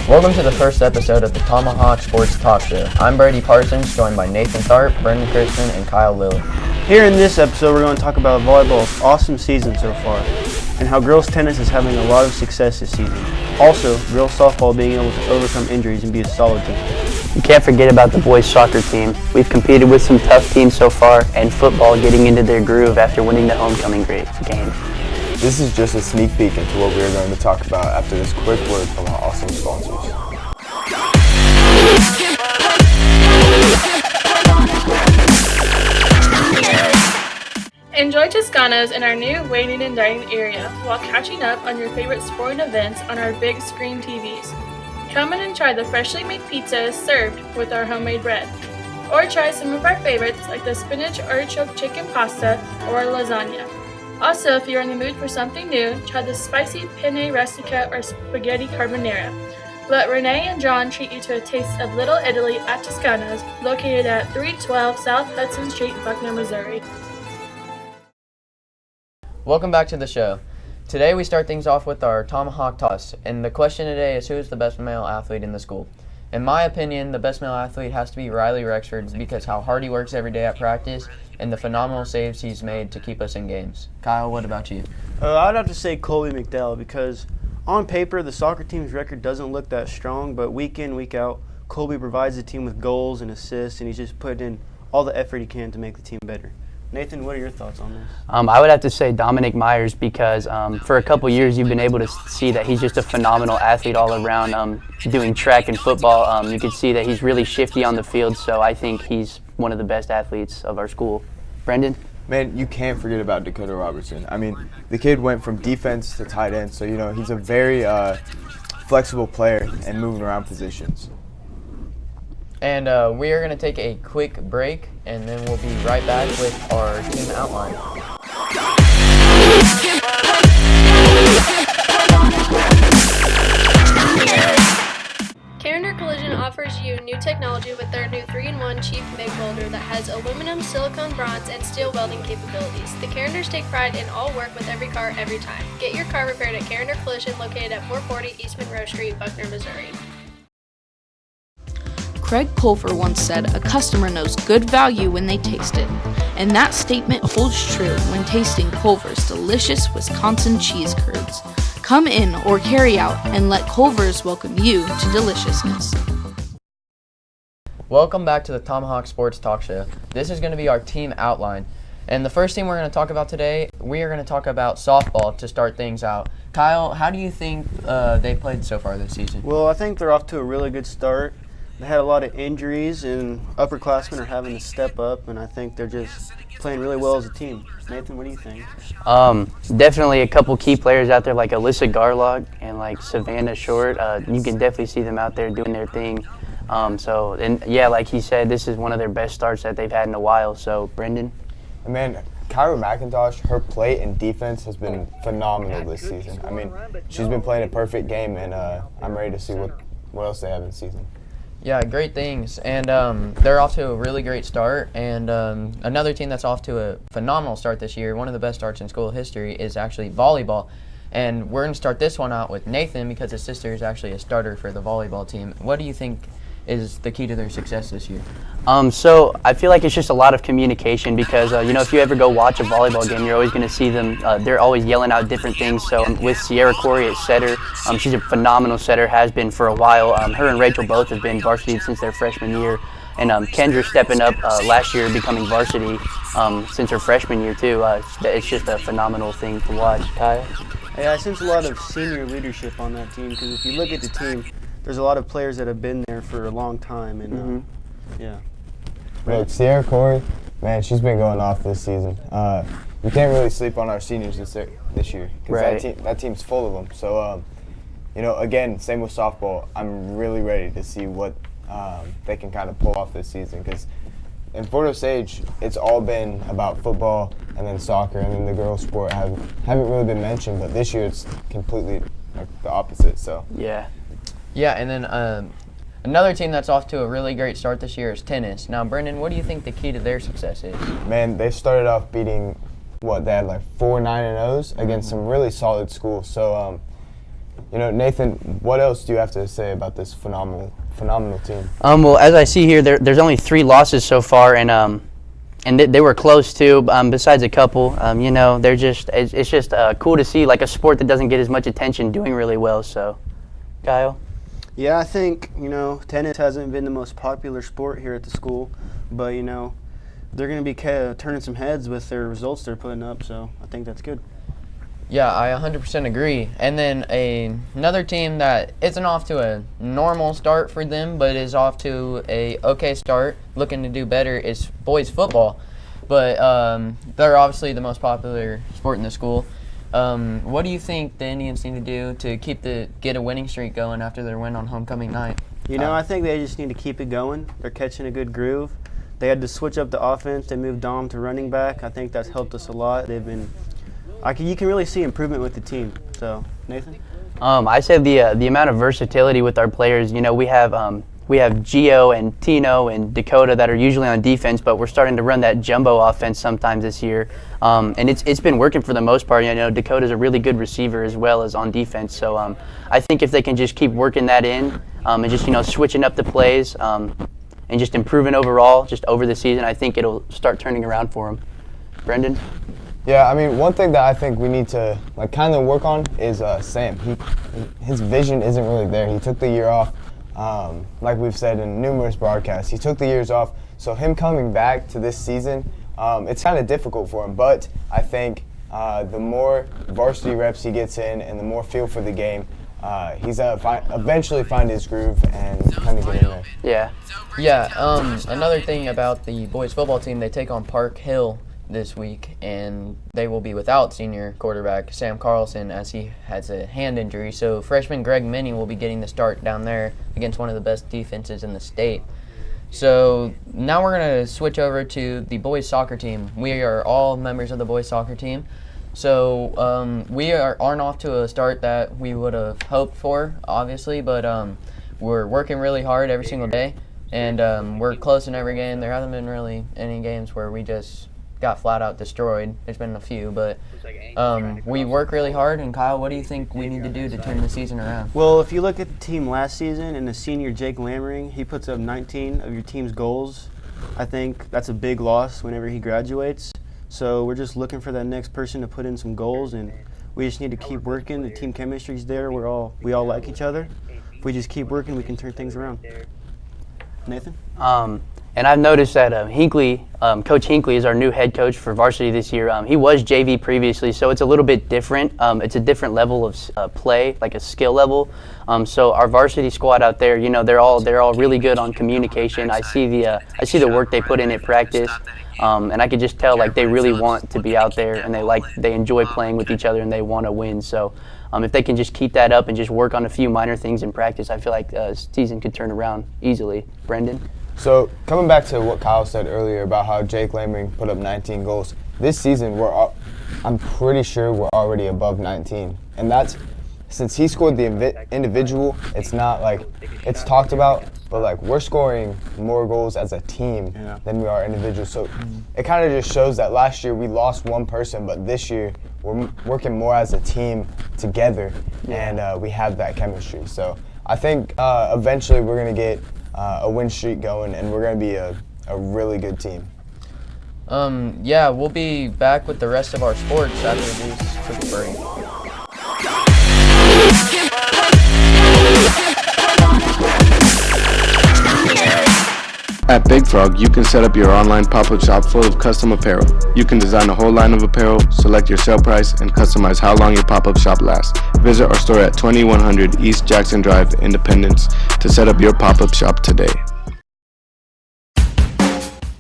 Welcome to the first episode of the Tomahawk Sports Talk Show. I'm Brady Parsons, joined by Nathan Tharp, Brendan Christian, and Kyle Lilly. Here in this episode, we're going to talk about volleyball's awesome season so far, and how girls tennis is having a lot of success this season. Also, girls softball being able to overcome injuries and be a solid team. You can't forget about the boys soccer team. We've competed with some tough teams so far, and football getting into their groove after winning the homecoming game. This is just a sneak peek into what we are going to talk about after this quick word from our awesome sponsors. Enjoy Toscano's in our new waiting and dining area while catching up on your favorite sporting events on our big screen TVs. Come in and try the freshly made pizzas served with our homemade bread. Or try some of our favorites like the spinach artichoke chicken pasta or lasagna. Also, if you're in the mood for something new, try the spicy penne rustica or spaghetti carbonara. Let Renee and John treat you to a taste of Little Italy at Toscano's, located at 312 South Hudson Street, Buckner, Missouri. Welcome back to the show. Today we start things off with our Tomahawk Toss, and the question today is, who is the best male athlete in the school? In my opinion, the best male athlete has to be Riley Rexford because how hard he works every day at practice and the phenomenal saves he's made to keep us in games. Kyle, what about you? I'd have to say Colby McDowell because on paper the soccer team's record doesn't look that strong, but week in, week out, Colby provides the team with goals and assists, and he's just put in all the effort he can to make the team better. Nathan, what are your thoughts on this? I would have to say Dominic Myers because for a couple years you've been able to see that he's just a phenomenal athlete all around. Doing track and football, you can see that he's really shifty on the field, so I think he's one of the best athletes of our school. Brendan? Man, you can't forget about Dakota Robertson. I mean, the kid went from defense to tight end, so, he's a very flexible player and moving around positions. And we are going to take a quick break, and then we'll be right back with our team outline. Carrier Collision offers you new technology with their new 3-in-1 cheap MIG welder that has aluminum, silicone, bronze, and steel welding capabilities. The Carriers take pride in all work with every car, every time. Get your car repaired at Carrier Collision, located at 440 East Monroe Street, Buckner, Missouri. Craig Pulver once said, "A customer knows good value when they taste it." And that statement holds true when tasting Culver's delicious Wisconsin cheese curds. Come in or carry out and let Culver's welcome you to deliciousness. Welcome back to the Tomahawk Sports Talk Show. This is going to be our team outline. And the first team we're going to talk about today, we are going to talk about softball to start things out. Kyle, how do you think they played so far this season? Well, I think they're off to a really good start. They had a lot of injuries, and upperclassmen are having to step up, and I think they're just playing really well as a team. Nathan, what do you think? Definitely a couple key players out there like Alyssa Garlock and like Savannah Short. You can definitely see them out there doing their thing. Like he said, this is one of their best starts that they've had in a while. So, Brendan? Man, Kyra McIntosh, her play and defense has been phenomenal this season. I mean, she's been playing a perfect game, and I'm ready to see what else they have in the season. Yeah, great things. And they're off to a really great start. And another team that's off to a phenomenal start this year, one of the best starts in school history, is actually volleyball. And we're going to start this one out with Nathan because his sister is actually a starter for the volleyball team. What do you think is the key to their success this year? So I feel like it's just a lot of communication because, if you ever go watch a volleyball game, you're always going to see them, they're always yelling out different things. So with Sierra Corey at setter, she's a phenomenal setter, has been for a while. Her and Rachel both have been varsity since their freshman year. And Kendra stepping up last year, becoming varsity since her freshman year too. It's just a phenomenal thing to watch. Kyle? Yeah, I sense a lot of senior leadership on that team because if you look at the team, there's a lot of players that have been there for a long time, and yeah. Look, Sierra Corey, man, she's been going off this season. We can't really sleep on our seniors this year because that team's full of them. So, again, same with softball. I'm really ready to see what they can kind of pull off this season because in Fort Osage, it's all been about football and then soccer, and then the girls' sport haven't really been mentioned. But this year it's completely like the opposite. So Yeah. Yeah, and then another team that's off to a really great start this year is tennis. Now, Brendan, what do you think the key to their success is? man, they started off beating they had like 4 9-0s against some really solid schools. So Nathan, what else do you have to say about this phenomenal team? Well, as I see here, there's only 3 losses so far, and they were close too. Besides a couple, they're just it's just cool to see like a sport that doesn't get as much attention doing really well. So, Kyle. Yeah, I think, tennis hasn't been the most popular sport here at the school, but, they're going to be turning some heads with their results they're putting up, so I think that's good. Yeah, I 100% agree. And then another team that isn't off to a normal start for them, but is off to a okay start, looking to do better, is boys football. But they're obviously the most popular sport in the school. What do you think the Indians need to do to get a winning streak going after their win on homecoming night? I think they just need to keep it going. They're catching a good groove. They had to switch up the offense. They moved Dom to running back. I think that's helped us a lot. You can really see improvement with the team. So, Nathan? I said the amount of versatility with our players. We have Gio and Tino and Dakota that are usually on defense, but we're starting to run that jumbo offense sometimes this year, and it's been working for the most part. Dakota's a really good receiver as well as on defense. So I think if they can just keep working that in and just switching up the plays and just improving overall, just over the season, I think it'll start turning around for them. Brendan? Yeah, I mean, one thing that I think we need to kind of work on is Sam. His vision isn't really there. He took the year off, like we've said in numerous broadcasts. He took the years off, so him coming back to this season, it's kind of difficult for him. But I think the more varsity reps he gets in and the more feel for the game, he's eventually find his groove and kind of get in there. Yeah. Yeah, another thing about the boys football team, they take on Park Hill this week, and they will be without senior quarterback Sam Carlson as he has a hand injury. So freshman Greg Minnie will be getting the start down there against one of the best defenses in the state. So now we're going to switch over to the boys soccer team. We are all members of the boys soccer team. So we aren't off to a start that we would have hoped for, obviously, but we're working really hard every single day, and we're close in every game. There haven't been really any games where we just got flat out destroyed. There's been a few, but we work really hard. And Kyle, what do you think we need to do to turn the season around? Well, if you look at the team last season and the senior Jake Lammering, he puts up 19 of your team's goals. I think that's a big loss whenever he graduates. So we're just looking for that next person to put in some goals, and we just need to keep working. The team chemistry's there. We all like each other. If we just keep working, we can turn things around. Nathan? And I've noticed that Coach Hinckley is our new head coach for varsity this year. He was JV previously, so it's a little bit different. It's a different level of play, like a skill level. So our varsity squad out there, they're all really good on communication. I see the work they put in at practice, and I could just tell like they really want to be out there, and they enjoy playing with each other, and they want to win. So if they can just keep that up and just work on a few minor things in practice, I feel like season could turn around easily. Brendan? So coming back to what Kyle said earlier about how Jake Lammering put up 19 goals, this season I'm pretty sure we're already above 19. And that's, since he scored the individual, it's not like it's talked about, but like we're scoring more goals as a team than we are individuals. So it kind of just shows that last year we lost one person, but this year we're working more as a team together, and we have that chemistry. So I think eventually we're going to get a win streak going, and we're going to be a really good team. Yeah, we'll be back with the rest of our sports after this quick break. At Big Frog, you can set up your online pop-up shop full of custom apparel. You can design a whole line of apparel, select your sale price, and customize how long your pop-up shop lasts. Visit our store at 2100 East Jackson Drive, Independence, to set up your pop-up shop today.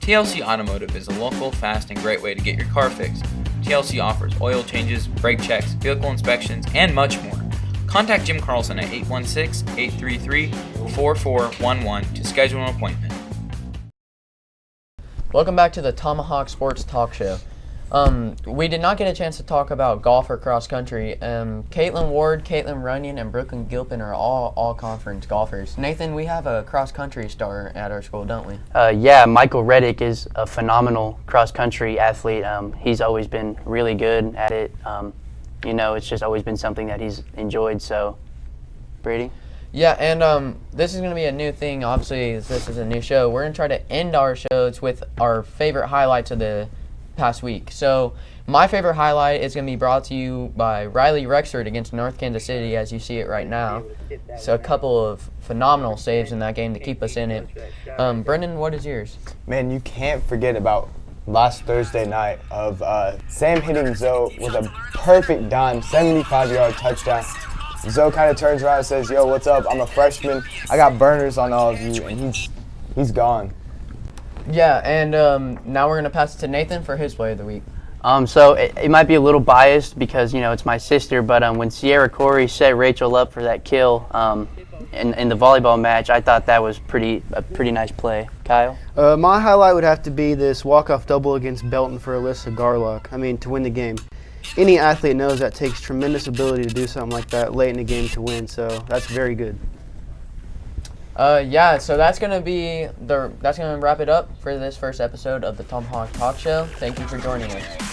TLC Automotive is a local, fast, and great way to get your car fixed. TLC offers oil changes, brake checks, vehicle inspections, and much more. Contact Jim Carlson at 816-833-4411 to schedule an appointment. Welcome back to the Tomahawk Sports Talk Show. We did not get a chance to talk about golf or cross country. Caitlin Ward, Caitlin Runyon, and Brooklyn Gilpin are all conference golfers. Nathan, we have a cross country star at our school, don't we? Yeah, Michael Reddick is a phenomenal cross country athlete. He's always been really good at it. It's just always been something that he's enjoyed. So, Brady? Yeah, and this is going to be a new thing. Obviously, this is a new show. We're going to try to end our shows with our favorite highlights of the past week. So my favorite highlight is going to be brought to you by Riley Rexford against North Kansas City, as you see it right now. So a couple of phenomenal saves in that game to keep us in it. Brendan, what is yours? Man, you can't forget about last Thursday night of Sam hitting Zoe with a perfect dime, 75-yard touchdown. Zoe kind of turns around and says, "Yo, what's up? I'm a freshman. I got burners on all of you," and he's gone. Yeah, and now we're going to pass it to Nathan for his play of the week. So it might be a little biased because, it's my sister, but when Sierra Corey set Rachel up for that kill in the volleyball match, I thought that was a pretty nice play. Kyle? My highlight would have to be this walk-off double against Belton for Alyssa Garlock. I mean, to win the game. Any athlete knows that takes tremendous ability to do something like that late in the game to win, so that's very good. So that's gonna wrap it up for this first episode of the Tomahawk Talk Show. Thank you for joining us.